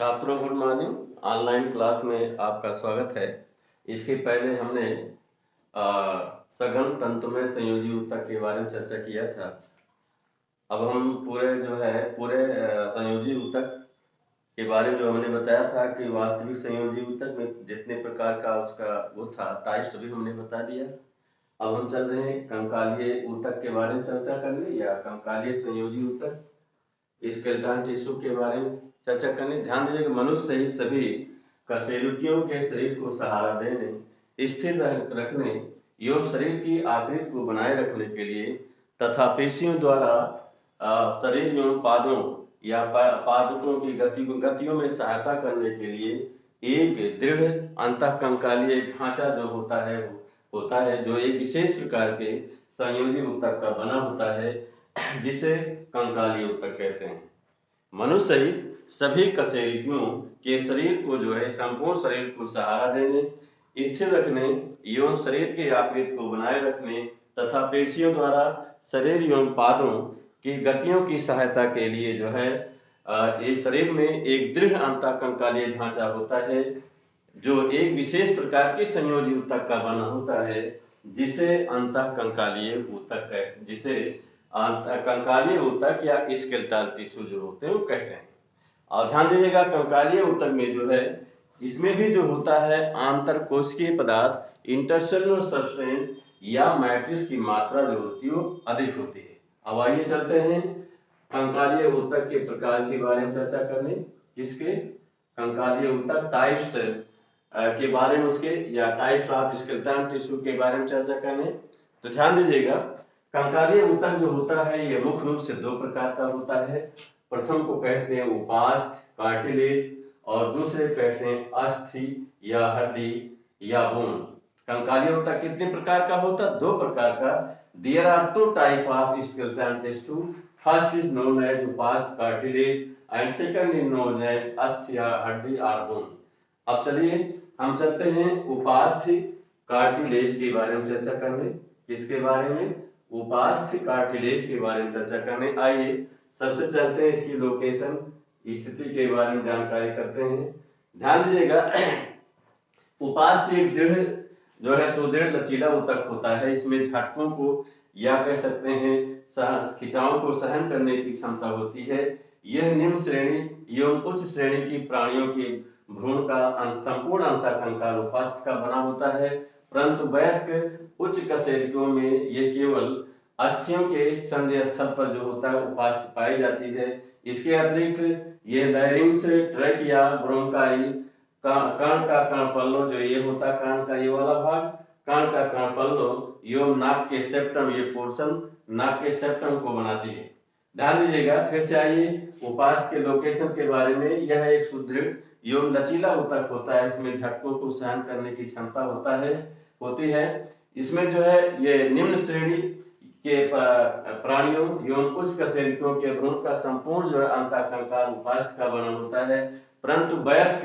छात्रों good morning. Online class में आपका स्वागत है। इसके पहले हमने सघन तंतुमय संयोजी ऊतक के बारे में चर्चा किया था। अब हम पूरे संयोजी ऊतक के बारे में जो हमने बताया था कि वास्तविक संयोजी ऊतक में जितने प्रकार का उसका वो था टाइप सभी हमने बता दिया। अब हम चल रहे हैं कंकालीय ऊतक के बारे में चर्चा करने या कंकालीय संयोजी ऊतक स्केलेटन टिश्यू के बारे में चर्चा करने। ध्यान दीजिए कि मनुष्य सहित सभी कशेरुकियों के शरीर को सहारा देने, स्थिर रखने एवं शरीर की आकृति को बनाए रखने के लिए तथा पेशियों द्वारा शरीर एवं पादों या पादकों की गतियों में सहायता करने के लिए एक दृढ़ अंतःकंकालीय ढांचा जो होता है जो एक विशेष प्रकार के संयोजी ऊतक का बना होता है, जिसे कंकालीय ऊतक कहते हैं। मनुष्य सहित सभी कशेरुकियों के शरीर को संपूर्ण शरीर को सहारा देने, स्थिर रखने एवं शरीर की आकृति को बनाए रखने तथा पेशियों द्वारा शरीर एवं पादों की गतियों की सहायता के लिए एक शरीर में एक दृढ़ अंतःकंकालीय ढांचा होता है जो एक विशेष प्रकार के संयोजी ऊतक का बना होता है, जिसे अंतःकंकालीय ऊतक है, जिसे कंकालीय ऊतक या स्केलेटल टिश्यू जो होते हैं वो कहते हैं। और ध्यान दीजिएगा कंकालीय ऊतक में इसमें भी जो होता है आंतरकोशिकीय पदार्थ इंटरसेलुलर सब्सटेंस या मैट्रिक्स की मात्रा जो होती है वो अधिक होती है। अब आइए चलते हैं कंकालीय ऊतक के प्रकार के बारे में चर्चा करने। इसके कंकालीय ऊतक टाइप्स के बारे में उसके या टाइप्स ऑफ स्केलेटन टिश्यू के बारे में चर्चा करने। तो ध्यान दीजिएगा कंकालीय ऊतक जो होता है ये मुख्य रूप से दो प्रकार का होता है। प्रथम को कहते हैं उपास्थ कार्टिलेज और दूसरे कहते हैं अस्थि या हड्डी या बोन। कंकालीय ऊतक कितने प्रकार का होता है? दो प्रकार का। There are two type of skeleton tissue. First is known as उपास्थ cartilage and second is known as अस्थि या हड्डी और बोन। अब चलिए हम चलते हैं उपास्थ कार्टिलेज के बारे में चर्चा करने। किसके बारे में? उपास्थ कार्टिलेज के बारे में चर्चा करने। आइए सबसे चलते हैं इसकी लोकेशन स्थिति के बारे में जानकारी करते हैं। ध्यान दीजिएगा उपास्थ एक दृढ़ सुदृढ़ लचीला ऊतक होता है। इसमें झटकों को या कह सकते हैं खिंचाव को सहन करने की क्षमता होती है। यह निम्न श्रेणी एवं उच्च श्रेणी की प्राणियों के भ्रूण का संपूर्ण अंतःकंकाल उपास्थ का बना होता है, परंतु वयस्क उच्च कशेरुकियों में ये केवल अस्थियों के संधि स्थल पर जो होता है उपास्थ पाई जाती है। इसके अतिरिक्त ये लैरिंग्स, ट्रैकिया, ब्रोंकाई, कान का कर्णपल्लो जो ये होता है कान का ये वाला भाग, कान का कर्णपल्लो एवं नाक के सेप्टम ये पोर्शन नाक के सेप्टम को बनाती है। ध्यान दीजिएगा फिर से आइए उपास्थ के लोकेशन के बारे में। यह एक सुदृढ़ एवं लचीला ऊतक होता है। इसमें झटकों को सहन करने की क्षमता होती है। इसमें जो है ये निम्न श्रेणी के प्राणियों एवं उच्च कशेरुकियों के भ्रूण का संपूर्ण जो है अंतःकंकाल उपास्थ का बना होता है, परंतु वयस्क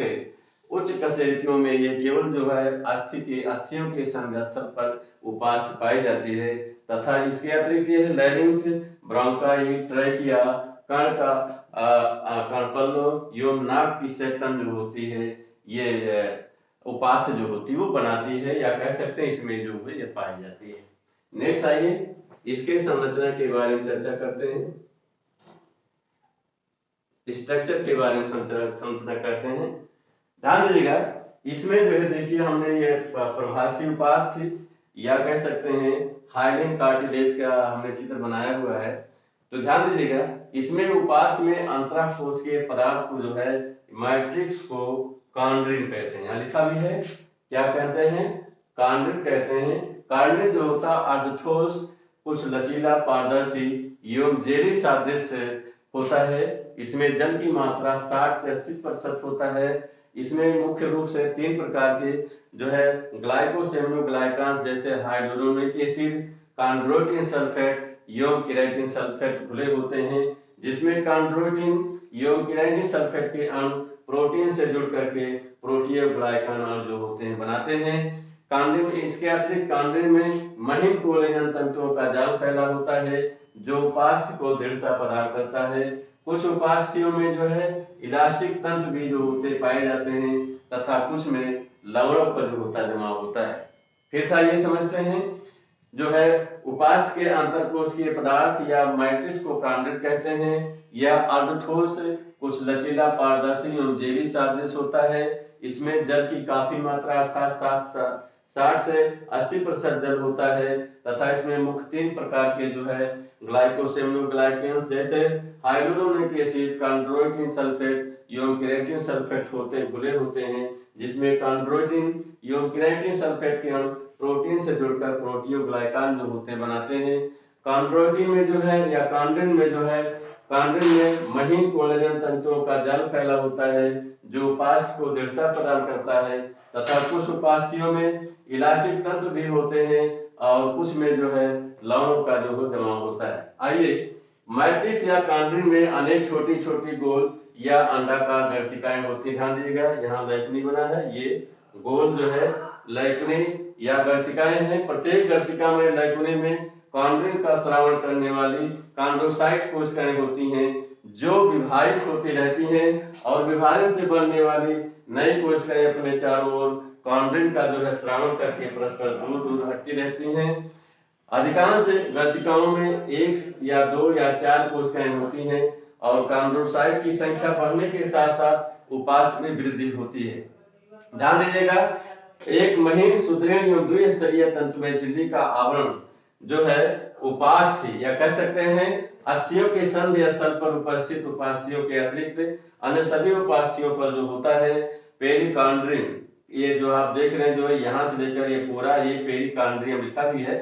उच्च कशेरुकियों में ये केवल जो है अस्थियों के संधिस्थल पर उपास्थ पाई जाती है तथा इसके अतिरिक्त यह लैरिंग्स, ब्रोंकाई, ट्रैकिया, कर्ण का कर्णपल्लो एवं नाक की सेप्टम जो होती है ये उपास्थ जो होती है वो बनाती है या कह सकते हैं इसमें जो है ये पाई जाती है। नेक्स्ट आइए इसके संरचना के बारे में चर्चा करते हैं। स्ट्रक्चर के बारे में संरचना करते हैं। ध्यान दीजिएगा इसमें जो है देखिए हमने ये प्रभासी उपास्थ या कह सकते हैं हाइलिन कार्टिलेज का हमने चित्र बनाया हुआ है। तो ध्यान दीजिएगा इसमें उपास्थ में अंतःकोशिकीय पदार्थ को जो है मैट्रिक्स को कॉन्ड्रिन कहते हैं। यहाँ लिखा भी है क्या कहते हैं? कॉन्ड्रिन कहते हैं। कॉन्ड्रिन जो होता है अर्धठोस, कुछ लचीला, पारदर्शी एवं जेली सादृश्य होता है। इसमें जल की मात्रा 60 से 80% होता है। इसमें मुख्य रूप से तीन प्रकार के जो है ग्लाइकोसेमिनोग्लाइकान्स जैसे हाइड्रोनिक एसिड, कॉन्ड्रोइटिन सल्फेट एवं केराटिन सल्फेट खुले होते हैं, जिसमें कॉन्ड्रोइटिन एवं केराटिन सल्फेट के अणु प्रोटीन से जुड़ करके प्रोटीओग्लाइकान अणु जो होते हैं बनाते हैं। कांड्रिन इसके अतिरिक्त कांड्रिन में महीन कोलेजन तंतुओं का जाल फैला होता है जो उपास्थि को दृढ़ता प्रदान करता है। कुछ उपास्थियों में जो है इलास्टिक तंतु भी जो होते पाए जाते हैं तथा कुछ में लवणों का जो होता जमा होता है। फिर से ये समझते हैं जो है उपास्थि के अंतरकोशिकीय पदार्थ या मैट्रिक्स को कॉन्ड्रिट कहते हैं। यह अर्धठोस कुछ लचीला पारदर्शी एवं जेली सादृश होता है। इसमें जल की काफी मात्रा अर्थात 60 से 80% जल होता है तथा इसमें मुख्य 3 प्रकार के जो है ग्लाइकोसेमिनोग्लाइकेन्स जैसे हाइड्रोक्लोरिक एसिड, कॉन्ड्रोइटिन सल्फेट एवं केराटिन सल्फेट घुले होते हैं, जिसमें कॉन्ड्रोइटिन एवं केराटिन सल्फेट के अणु प्रोटीन से जुड़कर प्रोटियोग्लाइकान जो होते बनाते हैं। कॉन्ड्रोइटिन में जो है या कॉन्ड्रिन में जो है कॉन्ड्रिन में महीन कोलेजन तंतुओं का जाल फैला होता है जो उपास्थि को दृढ़ता प्रदान करता है तथा कुछ उपास्थियों में इलास्टिक तंतु भी होते हैं और कुछ में जो है लवणों का जो जमा होता है। आइए मैट्रिक्स या कॉन्ड्रिन में अनेक छोटी छोटी गोल या अंडाकार गर्तिकाएं होती, ध्यान दीजिएगा यहाँ लैकुनी बना है, ये गोल जो है लैकुनी या गर्तिकाएं हैं। प्रत्येक गर्तिका में लैकुनी में कॉन्ड्रिन का स्रावण करने वाली कॉन्ड्रोसाइट कोशिकाएं होती हैं जो विभाजित होती रहती हैं और विभाजन से बनने वाली नई कोशिकाएं अपने चारों ओर कॉन्ड्रिन का जो है स्रावण करके परस्पर दूर दूर हटती रहती हैं। अधिकांश गर्तिकाओं में 1 या 2 या 4 कोशिकाएं होती हैं और कॉन्ड्रोसाइट की संख्या बढ़ने के साथ साथ उपास्थि में वृद्धि होती है। ध्यान दीजिएगा एक महीन सुदृढ़ एवं द्विस्तरीय तंतु में झिल्ली का आवरण जो है उपास्थि या कह सकते हैं अस्थियों के संधि स्थल पर उपस्थित उपास्थियों के अतिरिक्त अन्य सभी उपास्थियों पर जो होता है पेरिकांड्रियम, ये जो आप देख रहे हैं जो है यहाँ से लेकर ये पूरा ये पेरिकांड्रियम लिखा भी है।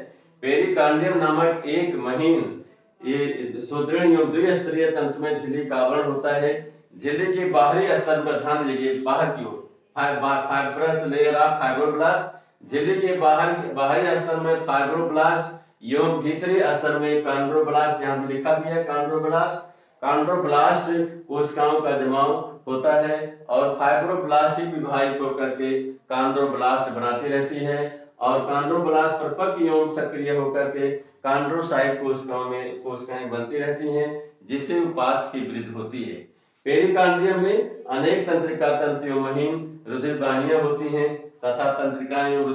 पेरिकांड्रियम नामक एक महीन ये सुदृढ़ एवं द्विस्तरीय तंतु में झिल्ली का आवरण होता है। झिल्ली के बाहरी स्तर पर ध्यान दीजिए बाहर की ओर फाइब्रस लेयर ऑफ फाइब्रोब्लास्ट, झिल्ली के बाहरी स्तर में फाइब्रोब्लास्ट एवं भीतरी स्तर में कॉन्ड्रोब्लास्ट, यहाँ भी लिखा भी है कॉन्ड्रोब्लास्ट। कॉन्ड्रोब्लास्ट कोशिकाओं का जमाव होता है और फाइब्रोब्लास्ट ही विभाजित होकर के कॉन्ड्रोब्लास्ट बनाती रहती है और कॉन्ड्रोब्लास्ट परिपक्व एवं सक्रिय होकर के कॉन्ड्रोसाइट कोशिकाएं बनती रहती हैं जिससे उपास्थि की वृद्धि होती है। पेरिकांड्रियम में अनेक तंत्रिका तंतु एवं महीन रुधिरवाहिनियां होती हैं तथा तंत्रिकाएं एवं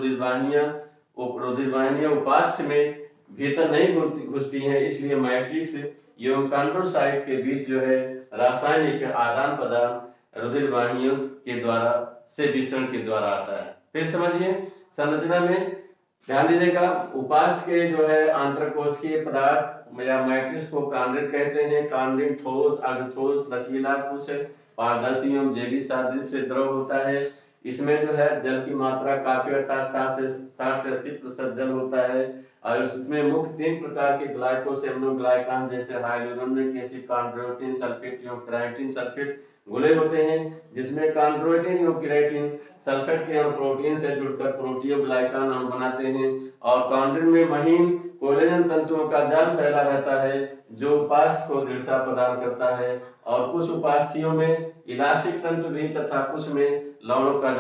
रुधिरवाहिनियां उपास्थि में भीतर नहीं घुसती हैं, इसलिए मैट्रिक्स एवं कॉन्ड्रोसाइट के बीच जो है रासायनिक आदान प्रदान रुधिरवाहिनियों के द्वारा से विसरण के द्वारा आता है। फिर समझिए संरचना में ध्यान दीजिएगा उपास्थि के जो है आंतरकोशिकीय पदार्थ या मैट्रिक्स को कॉन्ड्रिन कहते हैं। कॉन्ड्रिन ठोस, अर्धठोस, लचीला, कुछ पारदर्शी एवं जेली सादृश्य से द्रव होता है। इसमें जो है जल की मात्रा काफी अर्थात 60 से 80% जल होता है और इसमें मुख्य 3 प्रकार के ग्लाइकोसेमिनोग्लाइकान जैसे हाइड्रोक्लोरिक एसिड, कॉन्ड्रोइटिन सल्फेट एवं केराटिन सल्फेट घुले होते हैं, जिसमें कॉन्ड्रोइटिन एवं केराटिन सल्फेट के अणु प्रोटीन से जुड़कर प्रोटियोग्लाइकान अणु बनाते हैं और कॉन्ड्रिन में महीन कोलेजन तंतुओं का जाल फैला रहता है जो उपास्थि को दृढ़ता प्रदान करता है और कुछ उपास्थियों में इलास्टिक तंतु भी तथा कुछ में लवणों का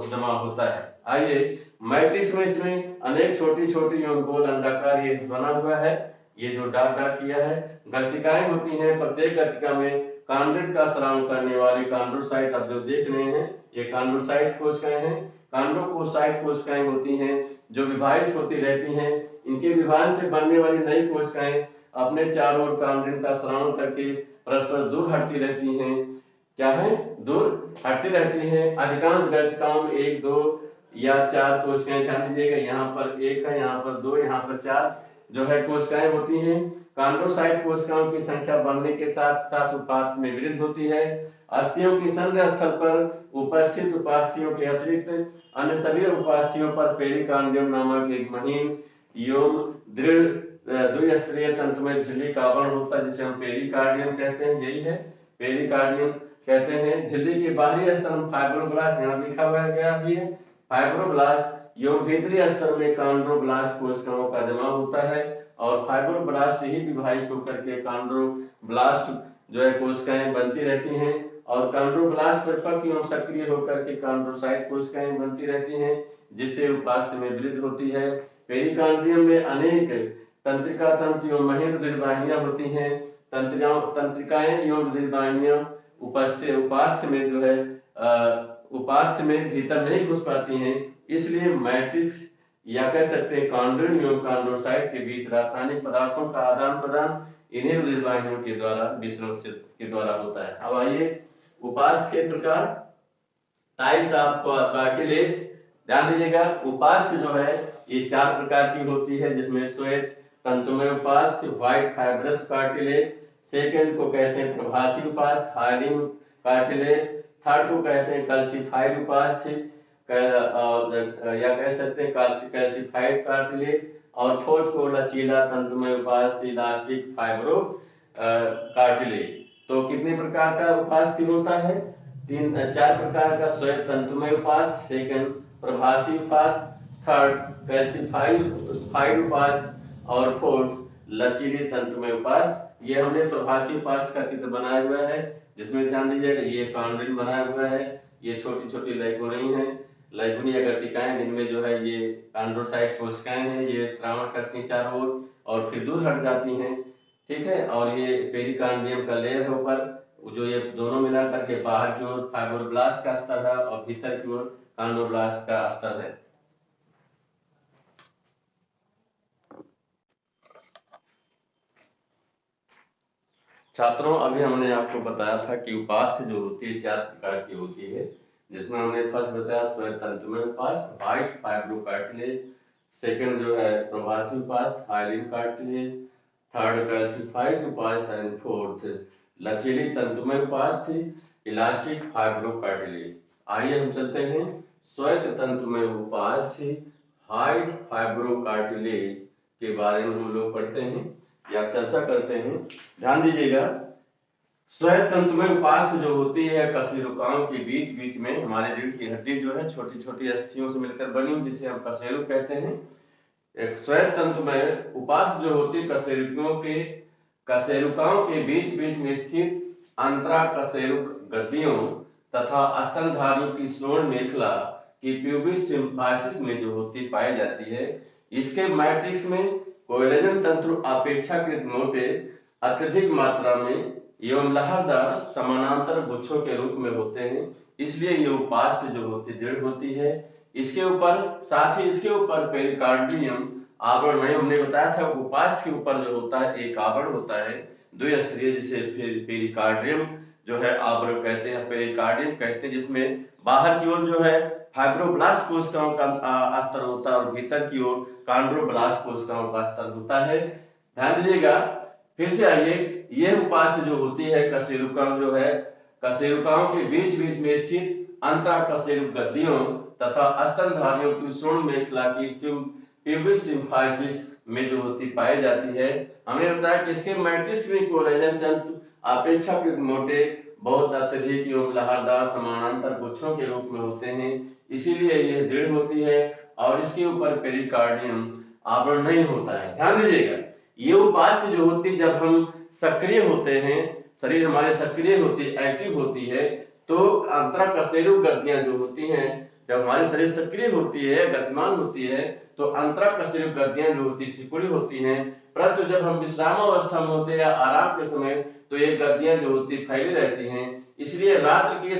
जमा होता है। आइए मैट्रिक्स में इसमें अनेक छोटी छोटी एवं गोल अंडाकार ये बना हुआ है, ये जो डॉट डॉट किया है गर्तिकाएं होती हैं। प्रत्येक गर्तिका में कॉन्ड्रिन का स्राव करने वाली कॉन्ड्रोसाइट आप जो देख रहे हैं ये कॉन्ड्रोसाइट कोशिकाएं हैं। कॉन्ड्रोकोसाइट कोशिकाएं होती हैं जो विभाजित होती रहती हैं। इनके विभाजन से बनने वाली नई कोशिकाएं अपने चारों ओर कॉन्ड्रिन का स्राव करके परस्पर दूर हटती रहती हैं। क्या है? दूर हटती रहती हैं। अधिकांश गर्तिकाओं में 1, 2 या 4 कोशिकाएं, ध्यान दीजिएगा यहाँ पर 1 है, यहाँ पर 2, यहाँ पर 4 जो है कोशिकाएं होती हैं। कॉन्ड्रोसाइट कोशिकाओं की संख्या बढ़ने के साथ साथ उपास्थि में वृद्धि होती है। अस्थियों की संधि स्थल पर उपस्थित उपास्थियों के अतिरिक्त अन्य सभी उपास्थियों पर पेरिकांडियम नामक एक महीन एवं दृढ़ द्विस्तरीय तंतु में झिल्ली का आवरण होता है जिसे हम पेरिकार्डियम कहते हैं। यही है पेरिकार्डियम कहते हैं। झिल्ली के बाहरी स्तर में फाइब्रोब्लास्ट, यहाँ लिखा हुआ गया भी है फाइब्रोब्लास्ट एवं भीतरी स्तर में कॉन्ड्रोब्लास्ट कोशिकाओं का जमा होता है और फाइब्रोब्लास्ट ही विभाजित होकर के कॉन्ड्रोब्लास्ट जो है कोशिकाएं बनती रहती हैं और कॉन्ड्रोब्लास्ट परिपक्व एवं सक्रिय होकर के कॉन्ड्रोसाइट कोशिकाएं बनती रहती हैं जिससे उपास्थि में वृद्धि होती है। पेरिकांड्रियम में अनेक तंत्रिका तंत्र एवं महीन रुधिरवाहिनियां होती हैं। तंत्रिकाएं एवं रुधिरवाहिनियां उपास्थ में जो है उपास्थ में भीतर नहीं घुस पाती हैं, इसलिए मैट्रिक्स या कह सकते हैं कॉन्ड्रोन एवं कॉन्ड्रोसाइट के बीच रासायनिक पदार्थों का आदान प्रदान इन्हीं रुधिरवाहिनियों के द्वारा मिश्रण के द्वारा होता है। अब आइए उपास्थ के प्रकार, टाइप्स ऑफ कार्टिलेज। ध्यान दीजिएगा, उपास्थ जो है ये 4 प्रकार की होती है, जिसमें श्वेत तंतुमय उपास्थ, व्हाइट फाइब्रस कार्टिलेज, सेकेंड को कहते हैं प्रभासी उपास्थ, हाइलिन कार्टिलेज, थर्ड को कहते हैं कैल्सिफाइड उपास्थ या कह सकते हैं कैल्सिफाइड कार्टिलेज, और फोर्थ को लचीला तंतुमय उपास्थ, इलास्टिक फाइब्रो कार्टिलेज। तो कितने प्रकार का उपास्थ होता है? 4 प्रकार का, श्वेत तंतुमय उपास्थ, सेकंड प्रभासी उपास्थ, थर्ड कैल्सिफाइड उपास्थ और फोर्थ लचीली तंतुमय उपास्थ। ये हमने प्रभासी उपास्थ का चित्र बनाया हुआ है, जिसमें ध्यान दीजिएगा ये कॉन्ड्रिल बनाया हुआ है, ये छोटी छोटी लैगुनी है, लैगुनी अगर्तिकाएं जिनमें जो है ये कॉन्ड्रोसाइट कोशिकाएं हैं, ये श्रावण करती हैं चारों ओर और फिर दूर हट जाती हैं, ठीक है। और ये पेरिकार्डियम का लेयर है ऊपर, जो ये दोनों मिला करके बाहर की ओर फाइब्रोब्लास्ट का स्तर है और भीतर की ओर कॉन्ड्रोब्लास्ट का स्तर है। छात्रों, अभी हमने आपको बताया था कि उपास्थ जो होती है 4 प्रकार की होती है, जिसमें हमने फर्स्ट बताया श्वेत तंतुमय उपास्थ, व्हाइट फाइब्रो कार्टिलेज, सेकंड जो है प्रभासी उपास्थ, हाइलिन कार्टिलेज, थर्ड कैल्सिफाइड उपास्थ एंड फोर्थ लचीली तंतुमय उपास्थ, इलास्टिक फाइब्रो कार्टिलेज। आइए हम चलते हैं श्वेत तंतुमय उपास्थ, व्हाइट फाइब्रो कार्टिलेज के बारे में हम लोग पढ़ते हैं या चर्चा करते हैं। ध्यान दीजिएगा, श्वेत तंतुमय उपास्थ जो होती है कशेरुकाओं के बीच बीच में हमारे रीढ़ की हड्डी जो है छोटी छोटी अस्थियों से मिलकर बनी हुई, जिसे हम कशेरुक कहते हैं। एक श्वेत तंतुमय उपास्थ जो होती है कशेरुकाओं के बीच बीच में स्थित अंतरा कशेरुक गद्दियों तथा स्तनधारियों की श्रोण मेखला की प्यूबिस सिम्फाइसिस में जो होती पाई जाती है। इसके मैट्रिक्स में कोलेजन तंतु अपेक्षाकृत मोटे, अत्यधिक मात्रा में एवं लहरदार समानांतर गुच्छों के रूप में होते हैं, इसलिए ये उपास्थ जो होती दृढ़ होती है। इसके ऊपर साथ ही इसके ऊपर पेरिकार्डियम आवरण नहीं, हमने बताया था उपास्थ के ऊपर जो होता है एक आवरण होता है द्विस्तरीय, जिसे पेरिकार्डियम जो है आवरण कहते हैं, पेरिकार्डियम कहते हैं, जिसमें बाहर की ओर जो है फाइब्रोब्लास्ट कोशिकाओं का स्तर होता है और भीतर की ओर कॉन्ड्रोब्लास्ट कोशिकाओं का स्तर होता है। ध्यान दीजिएगा, फिर से आइए, यह उपास्थ जो होती है कशेरुकाओं जो है कशेरुकाओं के बीच बीच में स्थित अंतःकशेरुक गद्दियों तथा स्तनधारियों की श्रोण मेखला की प्यूबिस सिम्फाइसिस में जो होती पाई जाती है। हमने बताया कि इसके मैट्रिक्स में कोलेजन तंतु अपेक्षाकृत मोटे, बहुत अत्यधिक एवं लहरदार समानांतर गुच्छों के रूप में होते हैं, इसीलिए यह दृढ़ होती है और इसके ऊपर पेरिकार्डियम आवरण नहीं होता है। ध्यान दीजिएगा, ये उपास्थ जो होती जब हम सक्रिय होते हैं, शरीर हमारे सक्रिय होती एक्टिव होती है, तो अंतराकशेरुक गद्दियां जो होती हैं, जब हमारी शरीर सक्रिय होती है गतिमान होती है तो अंतराकशेरुक गद्दियां जो होती सिकुड़ी होती हैं, परंतु जब हम विश्राम अवस्था में होते हैं या आराम के समय तो ये गद्दियां जो होती फैली रहती हैं। इसलिए रात्रि के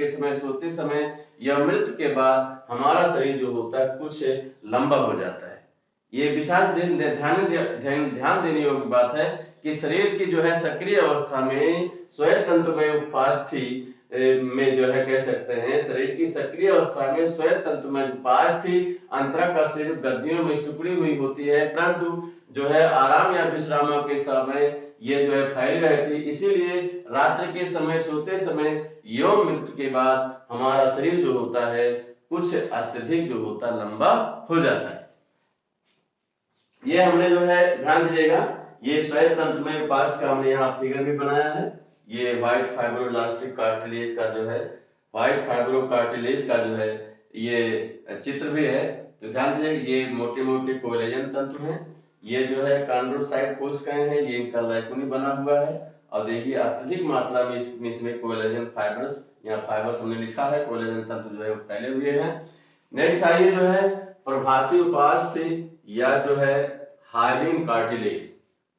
समय सोते समय या मृत्यु के बाद हमारा शरीर जो होता है कुछ लंबा हो जाता है। ये विशेष ध्यान देने योग्य बात है कि शरीर की जो है सक्रिय अवस्था में श्वेत तंतुमय उपास्थि में जो है कह सकते हैं, शरीर की सक्रिय अवस्था में श्वेत तंतुमय उपास्थि अंतराकशेरुक गद्दियों में सिकुड़ी हुई होती है, परंतु जो है आराम या विश्राम के समय ये जो है फैली रहती है। इसीलिए रात्रि के समय सोते समय एवं मृत्यु के बाद हमारा शरीर जो होता है कुछ अत्यधिक जो होता लंबा हो जाता है। ये हमने जो है ध्यान दीजिएगा, ये श्वेत तंतुमय उपास्थ का हमने यहाँ फिगर भी बनाया है। ये व्हाइट फाइब्रोब्लास्टिक कार्टिलेज का जो है व्हाइट फाइब्रो कार्टिलेज का जो है ये चित्र भी है। तो ध्यान दीजिएगा, ये मोटे मोटे कोलेजन तंतु हैं, ये जो है कॉन्ड्रोसाइट कोशिकाएं हैं, ये इनका लैकुनी बना हुआ है और देखिए अत्यधिक मात्रा में इसमें कोलेजन फाइबर्स, यहाँ फाइबर्स हमने लिखा है, कोलेजन तंतु जो है फैले हुए हैं। नेक्स्ट आइए जो है प्रभासी उपास्थ या जो है हाइलिन कार्टिलेज।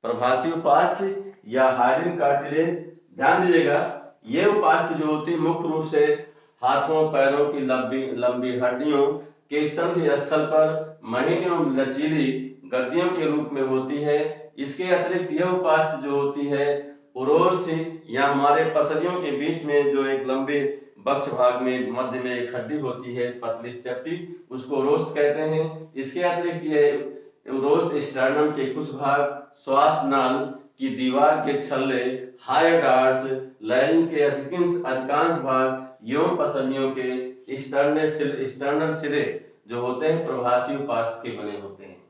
प्रभासी उपास्थि या हाइलिन कार्टिलेज, ध्यान दीजिएगा ये उपास्थि जो होती है मुख्य रूप से हाथों पैरों की लंबी लंबी हड्डियों के संधि स्थल पर महीन एवं लचीली गद्दियों के रूप में होती है। इसके अतिरिक्त यह उपास्थि जो होती है उरोस्थि या हमारे पसलियों के बीच में जो एक लंबे बक्ष भाग में मध्य में एक हड्डी होती है पतली चपटी, उसको उरोस्थ कहते हैं। इसके अतिरिक्त यह उरोस्थ स्टर्नम के कुछ भाग, श्वास नाल की दीवार के छल्ले, हाइड आर्च, लैरिंग के अधिकांश भाग एवं पसलियों के स्टर्नल सिरे जो होते हैं प्रभासी उपास्थि के बने होते हैं।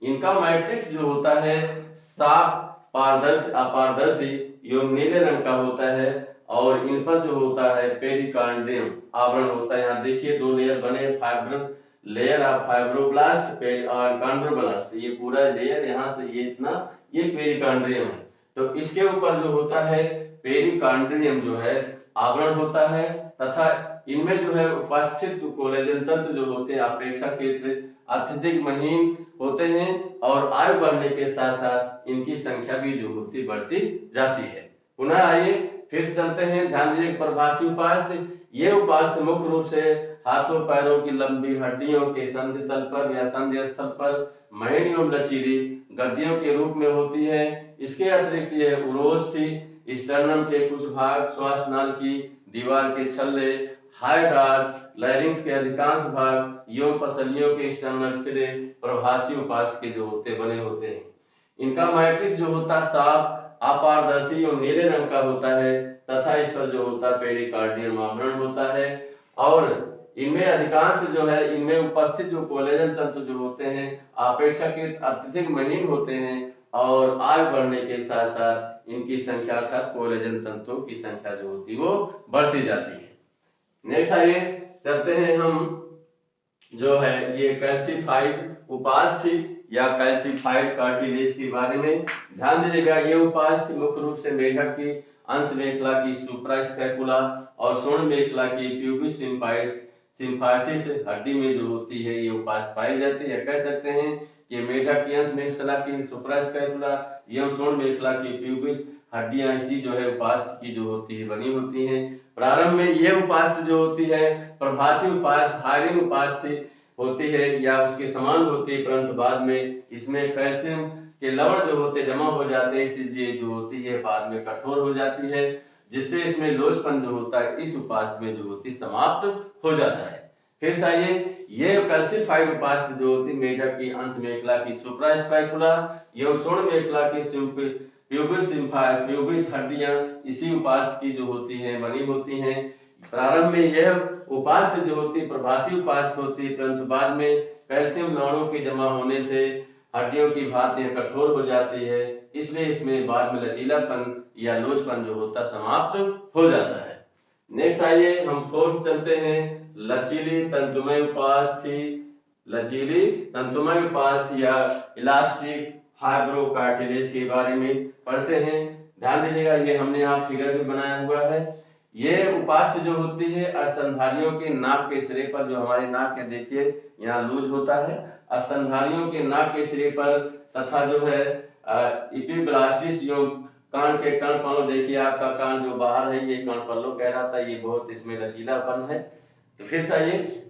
इनका मैट्रिक्स जो होता है साफ अपारदर्शी एवं नीले रंग का होता है और इन पर जो होता है पेरिकार्डियम आवरण होता है। यहाँ देखिए दो लेयर बने, फाइब्रस लेयर ऑफ फाइब्रोब्लास्ट और कॉन्ड्रोब्लास्ट, ये पूरा लेयर यहाँ से ये इतना ये पेरिकार्डियम है। तो इसके ऊपर जो होता है पेरिकार्डियम जो है आवरण होता है तथा इनमें जो है उपस्थित कोलेजन तंतु जो होते हैं अपेक्षाकृत अत्यधिक महीन होते हैं और आयु बढ़ने के साथ साथ इनकी संख्या भी जो होती बढ़ती जाती है। पुनः आइए फिर से चलते हैं, ध्यान दीजिए प्रभासी उपास्थि। ये उपास्थि मुख्य रूप से हाथों पैरों की लंबी हड्डियों के संधि तल पर या संधि स्थल पर महीन एवं लचीली गद्दियों के रूप में होती है। इसके अतिरिक्त यह उरोस्थि, स्टर्नम के कुछ भाग, श्वासनाल की दीवार के छल्ले, हाइड आर्च, लैरिंग्स के अधिकांश भाग एवं पसलियों के स्टर्नल सिरे प्रभासी उपास्थि के जो होते बने होते हैं। इनका मैट्रिक्स जो होता साफ अपारदर्शी और नीले रंग का होता है तथा इस पर जो होता पेरिकार्डियम आवरण होता है और इनमें अधिकांश जो है इनमें उपस्थित जो कोलेजन तंतु जो होते हैं अपेक्षाकृत अत्यधिक महीन होते हैं और आयु बढ़ने के साथ साथ इनकी संख्या अर्थात कोलेजन तंतुओं की संख्या जो होती है वो बढ़ती जाती है। नेक्स्ट आइए चलते हैं हम जो है ये कैल्सिफाइड उपास्थि या कैल्सिफाइड कार्टिलेज के बारे में ध्यान दीजिएगा। ये उपास्थि मुख्य रूप से मेढक की अंश मेखला की सुप्रास्कैपुला और स्वर्ण मेखला की प्यूबिस सिम्फाइसिस हड्डी में जो होती है ये उपास्थि पाई जाती है। कह सकते हैं कि मेढक की अंश मेखला की सुप्रास्कैपुला एवं स्वर्ण मेखला की प्यूबिस हड्डियां इसी जो है उपास्थि की जो होती है बनी होती हैं। प्रारंभ में यह उपास्थि जो होती है प्रभासी उपास्थि हाइलिन उपास्थि होती है या उसके समान होती है, परंतु बाद में इसमें कैल्शियम के लवण जो होते जमा हो जाते हैं, इसलिए जो होती है बाद में कठोर हो जाती है, जिससे इसमें लोचपन जो होता है इस उपास्थि में जो होती समाप्त हो जाता है। फिर से आइए ये कैल्सिफाइड उपास्थि जो होती मेढक की अंश मेखला की सुप्रास्कैपुला एवं स्वर्ण मेखला की प्यूबिस हड्डियां इसी उपास्थि की जो होती हैं बनी होती हैं। प्रारंभ में यह उपास्थि जो होती है प्रभासी उपास्थि होती है, परंतु बाद में कैल्शियम लवणों के जमा होने से हड्डियों की भांति कठोर हो जाती है, इसलिए इसमें बाद में लचीलापन या लोचपन जो होता समाप्त हो जाता है। नेक्स्ट आइए हम फोर्थ चलते हैं लचीली तंतुमय उपास्थि। लचीली तंतुमय उपास्थि या इलास्टिक फाइब्रोकार्टिलेज के बारे में पढ़ते हैं। ध्यान दीजिएगा ये हमने यहाँ फिगर भी बनाया हुआ है। ये उपास्थि जो होती है स्तनधारियों के नाक के सिरे पर, जो हमारे नाक के देखिए यहाँ लूज होता है, स्तनधारियों के नाक के सिरे पर तथा जो है इपिब्लास्टिस जो कान के कर्णपल्लों, देखिए आपका कान जो बाहर है ये कर्णपल्लों कह रहा था, ये बहुत इसमें लचीलापन है। तो फिर से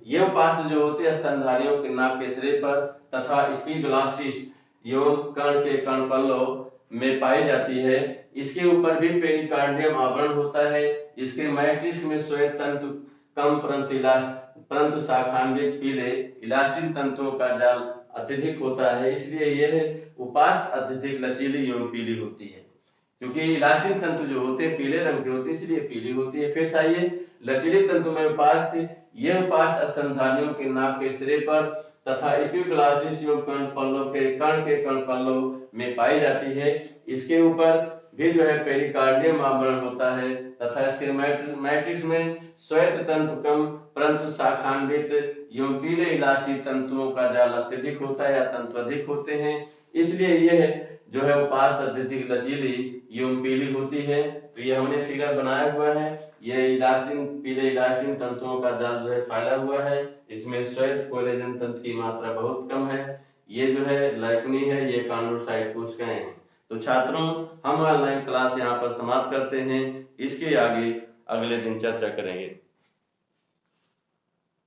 ये उपास्थि जो होती है स्तनधारियों के नाक के सिरे पर तथा इपिब्लास्टिस एवं कर्ण के कर्णपल्लों में पाई जाती है। इसके ऊपर भी पेरिकार्डियम आवरण होता है। इसके मैट्रिक्स में श्वेत तंतु कम परंतु शाखान्वित पीले इलास्टिन तंतुओं का जाल अत्यधिक होता है, इसलिए यह उपास्थि अत्यधिक लचीली एवं पीली होती है। क्योंकि इलास्टिन तंतु जो होते हैं पीले रंग के होते हैं इसलिए पीली होती है। फिर से आइए लचीली तंतुमय उपास्थि। यह उपास्थि स्तनधारियों के नाक के सिरे पर तथा एपिब्लास्टिस एवं कर्ण के कर्णपल्लों में पाई जाती है। इसके ऊपर भी जो है पेरिकार्डियम आवरण होता है तथा इसके मैट्रिक्स में श्वेत तंतु कम परंतु शाखान्वित एवं पीले इलास्टिक तंतुओं का जाल अत्यधिक होता है या तंतु अधिक होते हैं, इसलिए यह जो है उपास्थि अत्यधिक लचीली एवं पीली होती है। तो ये हमने फिगर बनाया हुआ है। ये पीले इलास्टिन तंतुओं का जाल जो है फैला हुआ है। इसमें श्वेत कोलेजन तंतु की मात्रा बहुत कम है। ये जो है लखनी है, ये कानूर साइड कुछ गए हैं। तो छात्रों, हम ऑनलाइन क्लास यहाँ पर समाप्त करते हैं, इसके आगे अगले दिन चर्चा करेंगे।